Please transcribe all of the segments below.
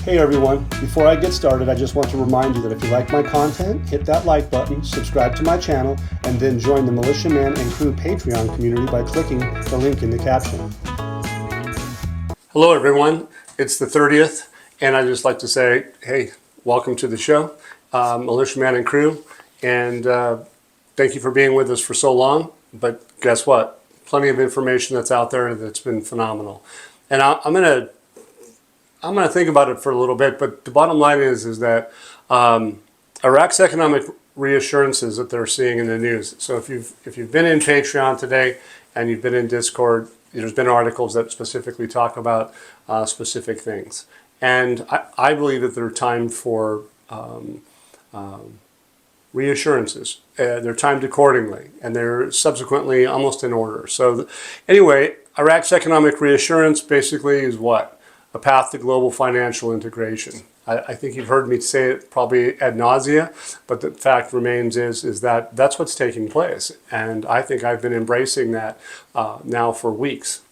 Hey everyone, before I get started, I just want to remind you that if you like my content, hit that like button, subscribe to my channel, and then join the Militia Man and Crew Patreon community by clicking the link in the caption. Hello everyone, it's the 30th, and I'd just like to say, hey, welcome to the show, Militia Man and Crew, and thank you for being with us for so long, but guess what? Plenty of information that's out there that's been phenomenal. And I'm gonna think about it for a little bit, but the bottom line is that Iraq's economic reassurances that they're seeing in the news. So if you've been in Patreon today and you've been in Discord, there's been articles that specifically talk about specific things, and I believe that they're timed for reassurances. They're timed accordingly, and they're subsequently almost in order. So anyway, Iraq's economic reassurance basically is what? A path to global financial integration. I think you've heard me say it probably ad nausea, but the fact remains is that that's what's taking place. And I think I've been embracing that now for weeks.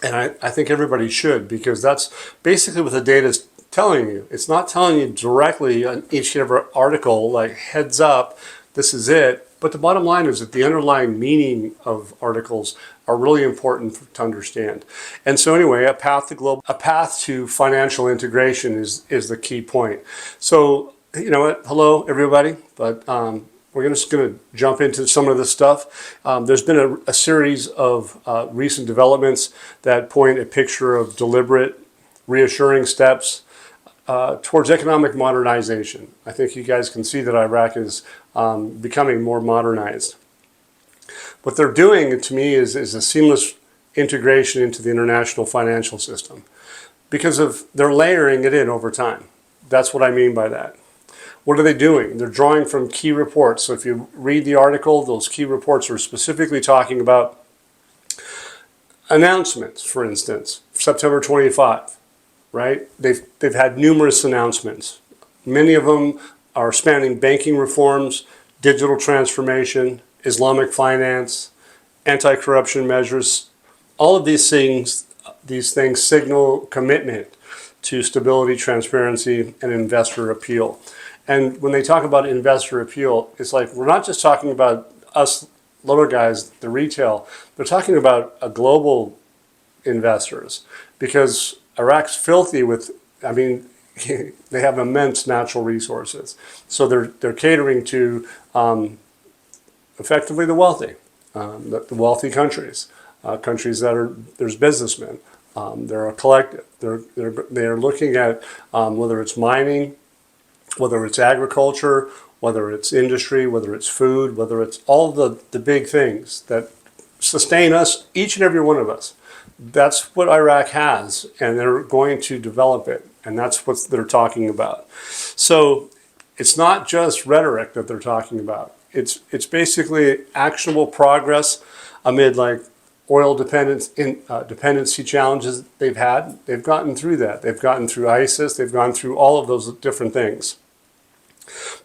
And I think everybody should, because that's basically what the data is telling you. It's not telling you directly on each and every article, like heads up, this is it. But the bottom line is that the underlying meaning of articles are really important to understand. And so anyway, a path to financial integration is the key point. So, you know what, hello everybody, but we're just going to jump into some of this stuff. There's been a series of recent developments that point a picture of deliberate, reassuring steps towards economic modernization. I think you guys can see that Iraq is becoming more modernized. What they're doing, to me, is a seamless integration into the international financial system, because they're layering it in over time. That's what I mean by that. What are they doing? They're drawing from key reports. So if you read the article, those key reports are specifically talking about announcements, for instance, September 25, right? They've had numerous announcements. Many of them are spanning banking reforms, digital transformation, Islamic finance, anti-corruption measures. All of these things signal commitment to stability, transparency, and investor appeal. And when they talk about investor appeal, it's like we're not just talking about us little guys, the retail. They're talking about a global investors, because Iraq's filthy with, I mean, they have immense natural resources. So they're catering to effectively the wealthy, the wealthy countries, countries that are, there's businessmen. They're a collective. They're looking at whether it's mining, whether it's agriculture, whether it's industry, whether it's food, whether it's all the big things that sustain us, each and every one of us. That's what Iraq has, and they're going to develop it, and that's what they're talking about. So it's not just rhetoric that they're talking about. It's basically actionable progress amid like oil dependency challenges they've had. They've gotten through that. They've gotten through ISIS. They've gone through all of those different things.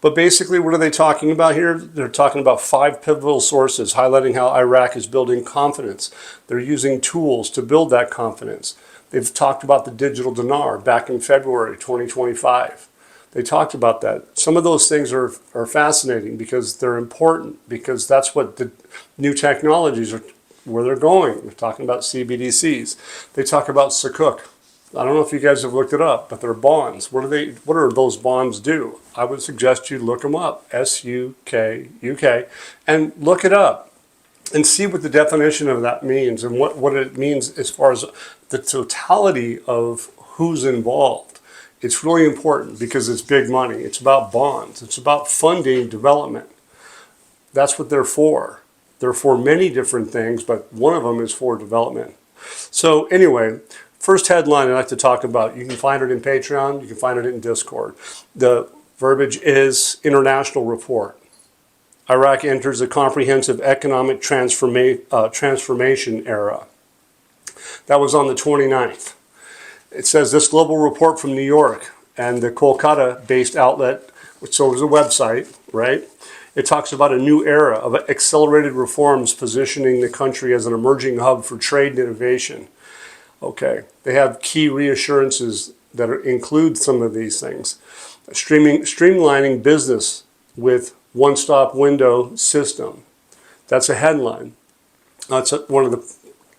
But basically, what are they talking about here? They're talking about 5 pivotal sources, highlighting how Iraq is building confidence. They're using tools to build that confidence. They've talked about the digital dinar back in February 2025. They talked about that. Some of those things are fascinating because they're important, because that's what the new technologies are, where they're going. They're talking about CBDCs. They talk about Sukuk. I don't know if you guys have looked it up, but they're bonds. What do those bonds do? I would suggest you look them up, S-U-K, and look it up and see what the definition of that means and what it means as far as the totality of who's involved. It's really important because it's big money. It's about bonds. It's about funding development. That's what they're for. They're for many different things, but one of them is for development. So anyway, first headline I'd like to talk about, you can find it in Patreon, you can find it in Discord. The verbiage is international report. Iraq enters a comprehensive economic transformation era. That was on the 29th. It says this global report from New York and the Kolkata-based outlet, which is a website, right? It talks about a new era of accelerated reforms positioning the country as an emerging hub for trade and innovation. Okay, they have key reassurances that include some of these things. Streamlining business with one-stop window system. That's a headline. That's one of the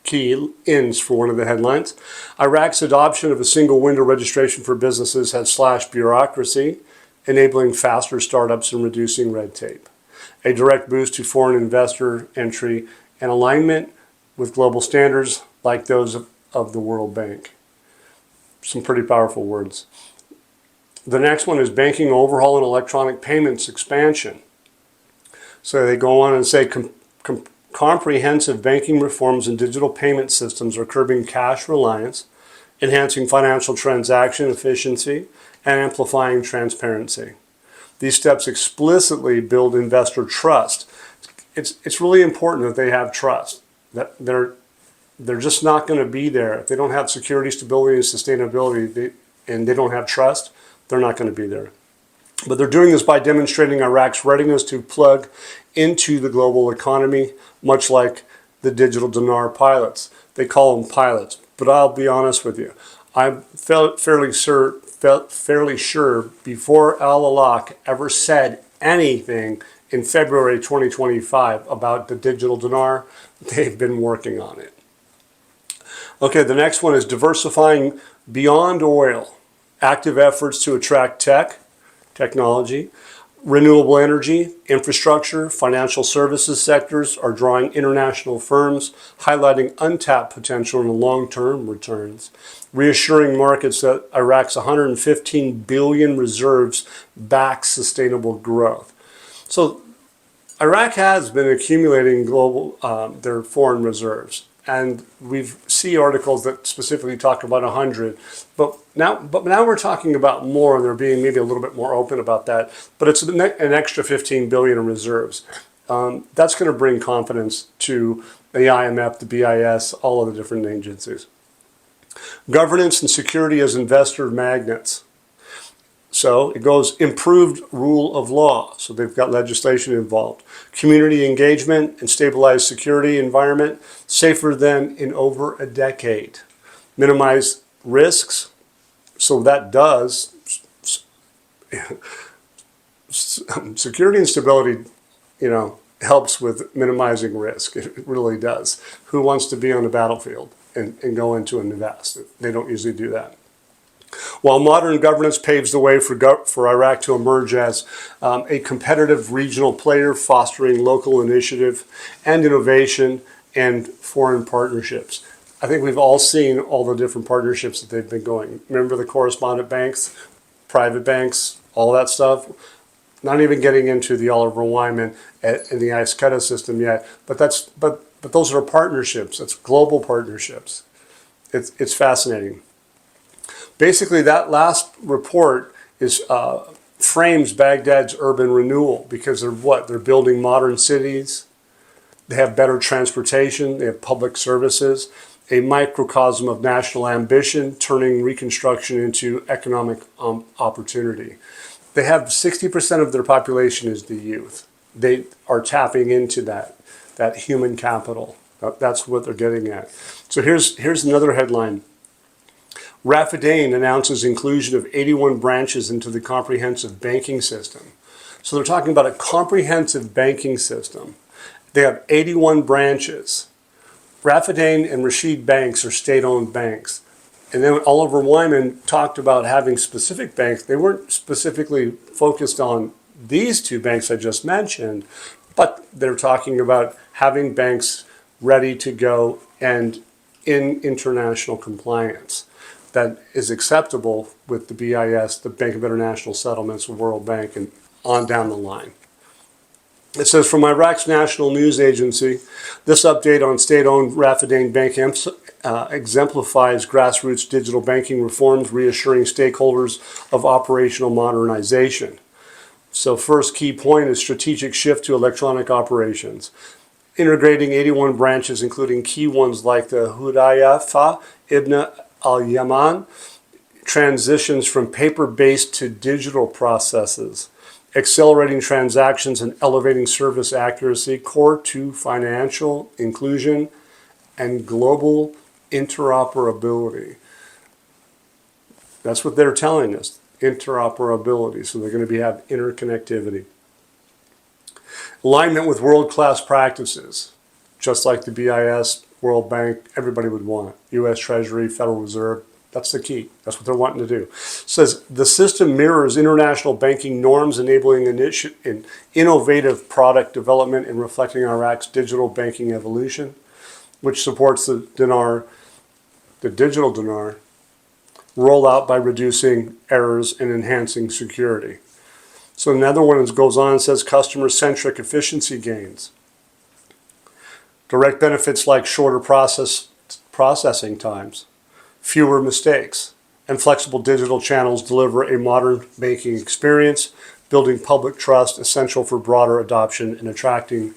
key ins for one of the headlines. Iraq's adoption of a single window registration for businesses has slashed bureaucracy, enabling faster startups and reducing red tape. A direct boost to foreign investor entry and alignment with global standards like those of the World Bank. Some pretty powerful words. The next one is banking overhaul and electronic payments expansion. So they go on and say comprehensive banking reforms and digital payment systems are curbing cash reliance, enhancing financial transaction efficiency, and amplifying transparency. These steps explicitly build investor trust. It's really important that they have trust, that they're just not going to be there. If they don't have security, stability, and sustainability, and they don't have trust, they're not going to be there. But they're doing this by demonstrating Iraq's readiness to plug into the global economy, much like the digital dinar pilots. They call them pilots, but I'll be honest with you. I'm fairly sure before Al-Alaq ever said anything in February 2025 about the digital dinar, they've been working on it. Okay, the next one is diversifying beyond oil. Active efforts to attract technology, renewable energy, infrastructure, financial services sectors are drawing international firms, highlighting untapped potential in the long-term returns, reassuring markets that Iraq's 115 billion reserves back sustainable growth. So Iraq has been accumulating their foreign reserves, and we see articles that specifically talk about 100, but now we're talking about more, and they're being maybe a little bit more open about that. But it's an extra 15 billion in reserves. That's going to bring confidence to the IMF, the BIS, all of the different agencies. Governance and security as investor magnets. So it goes improved rule of law. So they've got legislation involved. Community engagement and stabilized security environment, safer than in over a decade. Minimize risks. So that does security and stability, helps with minimizing risk. It really does. Who wants to be on the battlefield and go into and invest? They don't usually do that. While modern governance paves the way for Iraq to emerge as a competitive regional player, fostering local initiative and innovation and foreign partnerships. I think we've all seen all the different partnerships that they've been going. Remember the correspondent banks, private banks, all that stuff? Not even getting into the Oliver Wyman and the IQD system yet, but those are partnerships. It's global partnerships. It's fascinating. Basically, that last report frames Baghdad's urban renewal because they're building modern cities. They have better transportation. They have public services. A microcosm of national ambition, turning reconstruction into economic opportunity. They have 60% of their population is the youth. They are tapping into that human capital. That's what they're getting at. So here's another headline. Raffidain announces inclusion of 81 branches into the comprehensive banking system. So they're talking about a comprehensive banking system. They have 81 branches. Raffidain and Rashid banks are state-owned banks. And then Oliver Wyman talked about having specific banks. They weren't specifically focused on these two banks I just mentioned, but they're talking about having banks ready to go and in international compliance that is acceptable with the BIS, the Bank of International Settlements, the World Bank, and on down the line. It says, from Iraq's national news agency, this update on state-owned Raffidain Bank exemplifies grassroots digital banking reforms, reassuring stakeholders of operational modernization. So first key point is strategic shift to electronic operations. Integrating 81 branches, including key ones like the Hudayfa Ibn al-Yaman, transitions from paper-based to digital processes, accelerating transactions and elevating service accuracy, core to financial inclusion and global interoperability. That's what they're telling us, interoperability. So they're going to have interconnectivity. Alignment with world-class practices, just like the BIS, World Bank, everybody would want. U.S. Treasury, Federal Reserve, that's the key. That's what they're wanting to do. It says the system mirrors international banking norms, enabling innovative product development and reflecting Iraq's digital banking evolution, which supports the digital dinar, rollout by reducing errors and enhancing security. So another one goes on and says customer-centric efficiency gains. Direct benefits like shorter processing times, fewer mistakes, and flexible digital channels deliver a modern banking experience, building public trust essential for broader adoption and attracting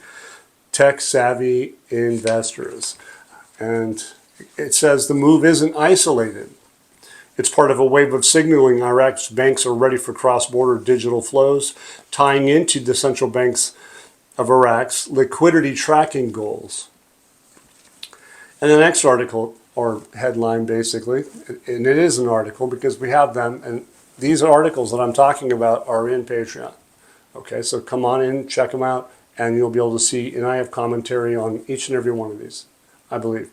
tech-savvy investors. And it says the move isn't isolated. It's part of a wave of signaling Iraq's banks are ready for cross-border digital flows, tying into the central banks of Iraq's liquidity tracking goals. And the next article, or headline basically, and it is an article because we have them, and these articles that I'm talking about are in Patreon. Okay, so come on in, check them out, and you'll be able to see, and I have commentary on each and every one of these, I believe.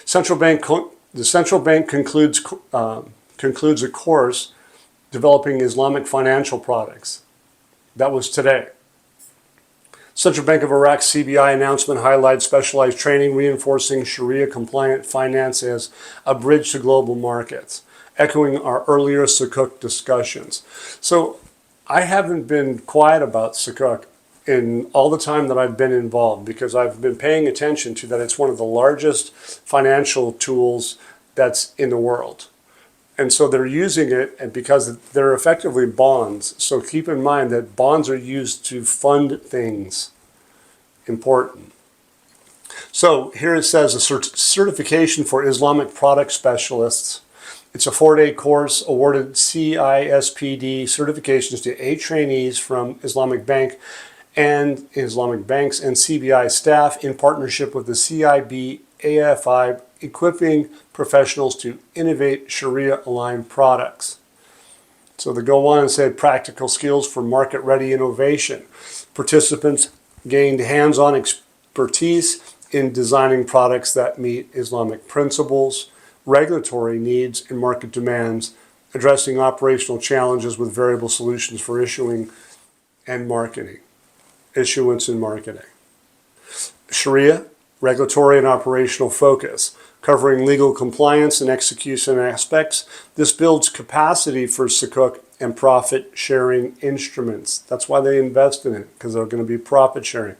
The central bank concludes a course developing Islamic financial products. That was today. Central Bank of Iraq's CBI announcement highlights specialized training reinforcing Sharia-compliant finance as a bridge to global markets, echoing our earlier Sukuk discussions. So I haven't been quiet about Sukuk in all the time that I've been involved because I've been paying attention to that it's one of the largest financial tools that's in the world. And so they're using it and because they're effectively bonds. So keep in mind that bonds are used to fund things. Important. So here it says a certification for Islamic product specialists. It's a 4-day course awarded CISPD certifications to 8 trainees from Islamic banks and CBI staff in partnership with the CIB AFI, equipping professionals to innovate Sharia-aligned products. So they go on and say practical skills for market-ready innovation. Participants gained hands-on expertise in designing products that meet Islamic principles, regulatory needs, and market demands, addressing operational challenges with variable solutions for issuance and marketing. Sharia, regulatory and operational focus, covering legal compliance and execution aspects. This builds capacity for Sukuk and profit-sharing instruments. That's why they invest in it, because they're going to be profit-sharing.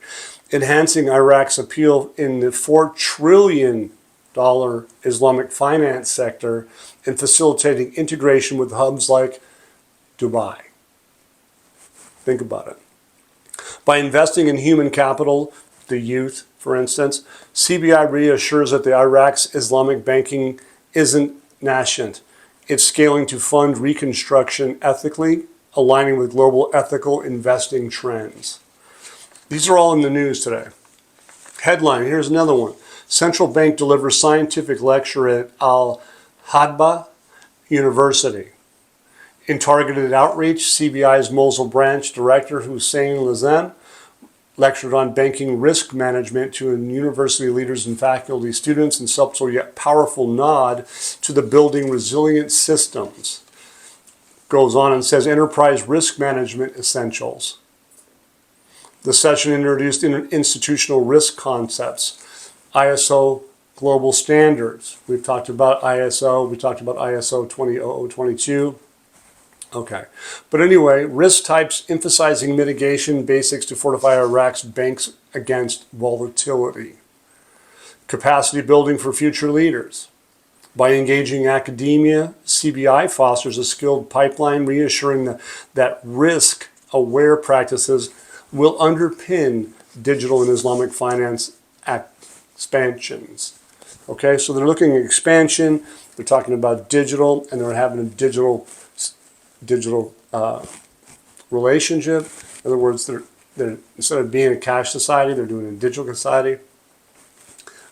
Enhancing Iraq's appeal in the $4 trillion Islamic finance sector and facilitating integration with hubs like Dubai. Think about it. By investing in human capital, the youth, for instance, CBI reassures that the Iraq's Islamic banking isn't nascent. It's scaling to fund reconstruction ethically, aligning with global ethical investing trends. These are all in the news today. Headline, here's another one. Central Bank delivers scientific lecture at Al-Hadba University. In targeted outreach, CBI's Mosul branch director Hussein Lazem lectured on banking risk management to university leaders and faculty students in subtle yet powerful nod to the building resilient systems. Goes on and says enterprise risk management essentials. The session introduced institutional risk concepts, ISO global standards. We've talked about ISO, we talked about ISO 20022. Okay, but anyway, risk types emphasizing mitigation basics to fortify Iraq's banks against volatility. Capacity building for future leaders. By engaging academia, CBI fosters a skilled pipeline, reassuring that risk-aware practices will underpin digital and Islamic finance expansions. Okay, so they're looking at expansion, they're talking about digital, and they're having a digital relationship. In other words, they're instead of being a cash society, they're doing a digital society.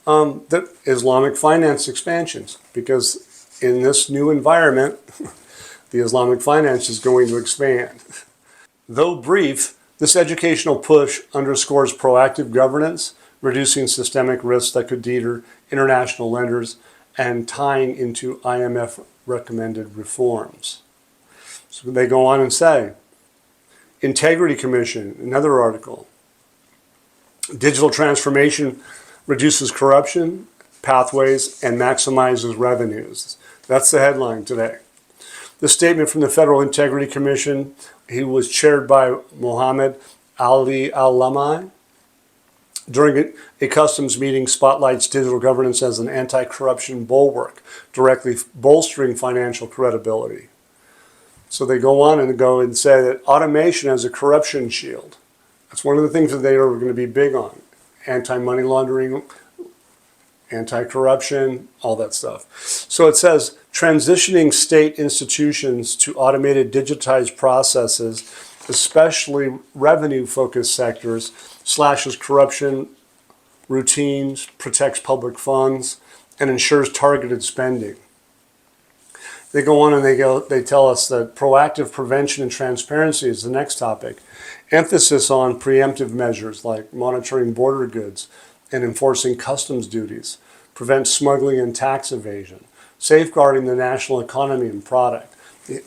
The Islamic finance expansions, because in this new environment, The Islamic finance is going to expand. Though brief, this educational push underscores proactive governance, reducing systemic risks that could deter international lenders and tying into IMF recommended reforms. So they go on and say, Integrity Commission, another article, digital transformation reduces corruption pathways and maximizes revenues. That's the headline today. The statement from the Federal Integrity Commission, he was chaired by Mohammed Ali Al-Lamai, during a customs meeting, spotlights digital governance as an anti-corruption bulwark, directly bolstering financial credibility. So they go on and say that automation as a corruption shield. That's one of the things that they are going to be big on. Anti-money laundering, anti-corruption, all that stuff. So it says, transitioning state institutions to automated digitized processes, especially revenue-focused sectors, slashes corruption routines, protects public funds, and ensures targeted spending. They go on and they tell us that proactive prevention and transparency is the next topic. Emphasis on preemptive measures like monitoring border goods and enforcing customs duties, prevent smuggling and tax evasion, safeguarding the national economy and product.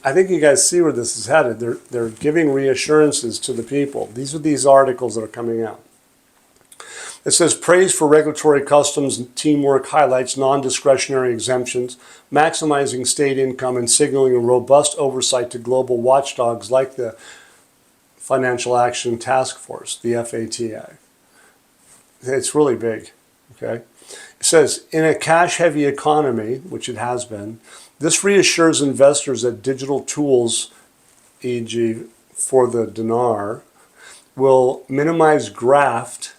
I think you guys see where this is headed. They're giving reassurances to the people. These are these articles that are coming out. It says, praise for regulatory customs and teamwork highlights non-discretionary exemptions, maximizing state income and signaling a robust oversight to global watchdogs like the Financial Action Task Force, the FATA. It's really big, okay? It says, in a cash-heavy economy, which it has been, this reassures investors that digital tools, e.g. for the dinar, will minimize graft,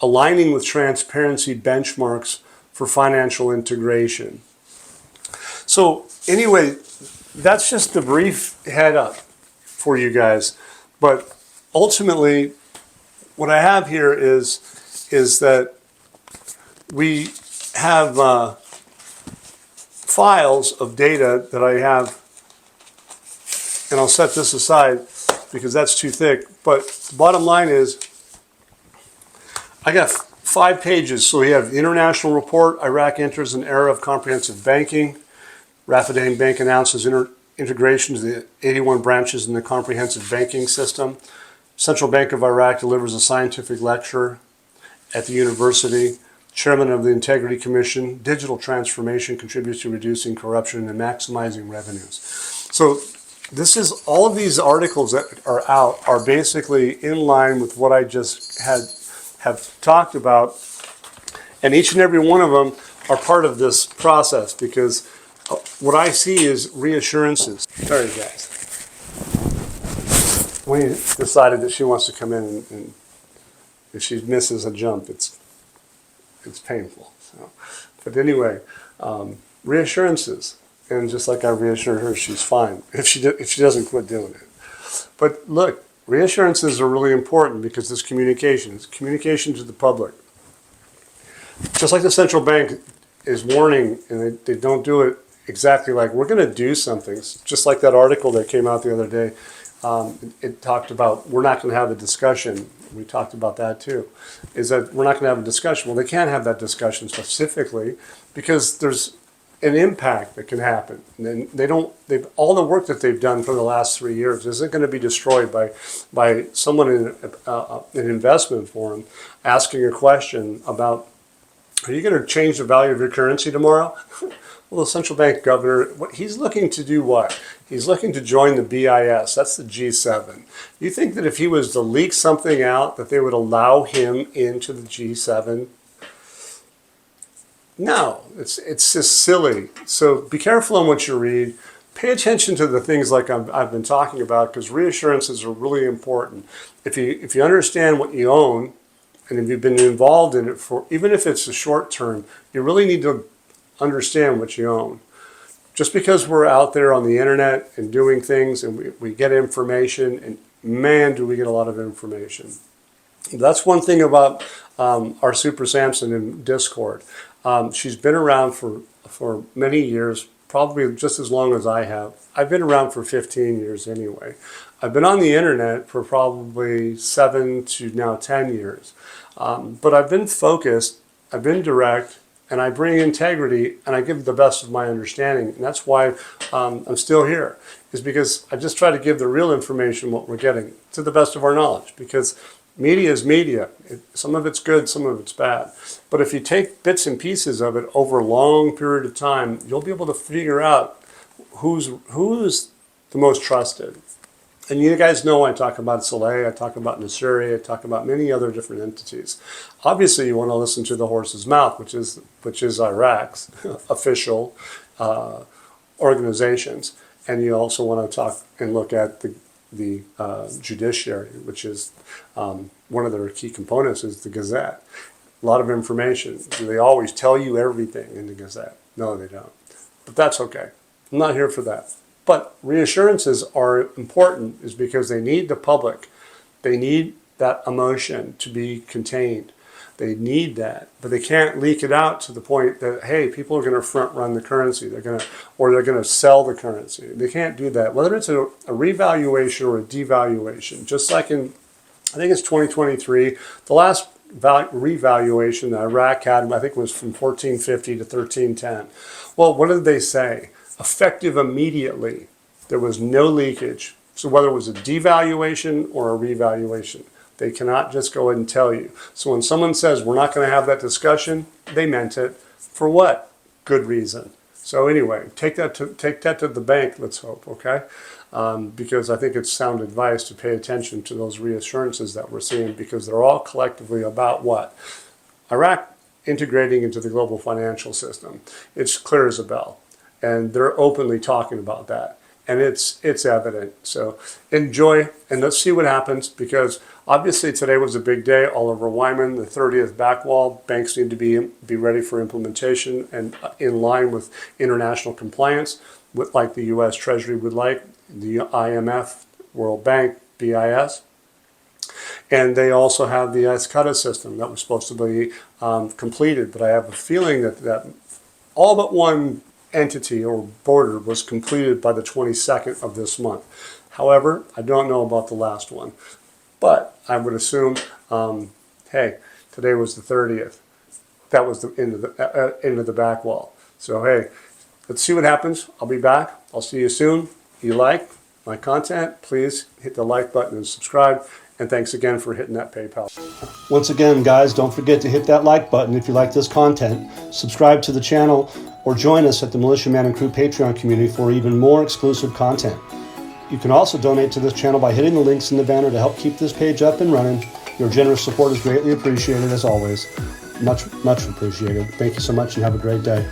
aligning with transparency benchmarks for financial integration. So anyway, that's just the brief head up for you guys. But ultimately, what I have here is that we have files of data that I have, and I'll set this aside because that's too thick. But the bottom line is, I got 5 pages. So we have the international report, Iraq enters an era of comprehensive banking. Rafidain Bank announces integration to the 81 branches in the comprehensive banking system. Central Bank of Iraq delivers a scientific lecture at the university. Chairman of the Integrity Commission, digital transformation contributes to reducing corruption and maximizing revenues. So this is, all of these articles that are out are basically in line with what I just have talked about, and each and every one of them are part of this process, because what I see is reassurances. Sorry, guys. We decided that she wants to come in, and if she misses a jump, it's painful. So, but anyway, reassurances, and just like I reassured her, she's fine if she doesn't quit doing it. But look, reassurances are really important because it's communication to the public. Just like the central bank is warning, and they don't do it exactly like, we're going to do something. Just like that article that came out the other day, it talked about, we're not going to have a discussion. We talked about that too, is that we're not going to have a discussion. Well, they can't have that discussion specifically because there's an impact that can happen. And then all the work that they've done for the last 3 years isn't going to be destroyed by someone in an investment forum asking a question about, are you going to change the value of your currency tomorrow? Well, the central bank governor, he's looking to do what? He's looking to join the BIS. That's the G7. You think that if he was to leak something out, that they would allow him into the G7? No, it's just silly. So be careful on what you read. Pay attention to the things like I've been talking about, because reassurances are really important. If you understand what you own, and if you've been involved in it for, even if it's a short term, you really need to understand what you own. Just because we're out there on the internet and doing things and we get information, and man, do we get a lot of information. That's one thing about our Super Samson in Discord. She's been around for many years, probably just as long as I have. I've been around for 15 years anyway. I've been on the internet for probably 7 to now 10 years. But I've been focused, I've been direct, and I bring integrity, and I give the best of my understanding. And that's why I'm still here, is because I just try to give the real information, what we're getting, to the best of our knowledge. Because media is media. Some of it's good, some of it's bad. But if you take bits and pieces of it over a long period of time, you'll be able to figure out who's the most trusted. And you guys know I talk about Saleh, I talk about Nasuri, I talk about many other different entities. Obviously, you want to listen to the horse's mouth, which is Iraq's official organizations, and you also want to talk and look at the judiciary, which is one of their key components is the Gazette. A lot of information. Do they always tell you everything in the Gazette? No, they don't. But that's okay. I'm not here for that. But reassurances are important is because they need the public. They need that emotion to be contained. They need that, but they can't leak it out to the point that, hey, people are going to front run the currency. They're going to sell the currency. They can't do that. Whether it's a revaluation or a devaluation, just like in, I think it's 2023, the last revaluation that Iraq had, I think, was from 1450 to 1310. Well, what did they say? Effective immediately. There was no leakage. So whether it was a devaluation or a revaluation, they cannot just go ahead and tell you. So when someone says we're not going to have that discussion, they meant it. For what? Good reason. So anyway, take that to the bank, let's hope, okay? Because I think it's sound advice to pay attention to those reassurances that we're seeing, because they're all collectively about what? Iraq integrating into the global financial system. It's clear as a bell. And they're openly talking about that. And it's evident. So enjoy, and let's see what happens, because obviously today was a big day. Oliver Wyman, the 30th back wall. Banks need to be ready for implementation and in line with international compliance, like the U.S. Treasury would like, the IMF, World Bank, BIS. And they also have the IQD system that was supposed to be completed. But I have a feeling that all but one entity or border was completed by the 22nd of this month. However, I don't know about the last one, but I would assume, hey, today was the 30th. That was the end of the back wall. So hey, let's see what happens. I'll be back. I'll see you soon. If you like my content, please hit the like button and subscribe. And thanks again for hitting that PayPal. Once again, guys, don't forget to hit that like button if you like this content. Subscribe to the channel or join us at the Militia Man and Crew Patreon community for even more exclusive content. You can also donate to this channel by hitting the links in the banner to help keep this page up and running. Your generous support is greatly appreciated, as always. Much, much appreciated. Thank you so much and have a great day.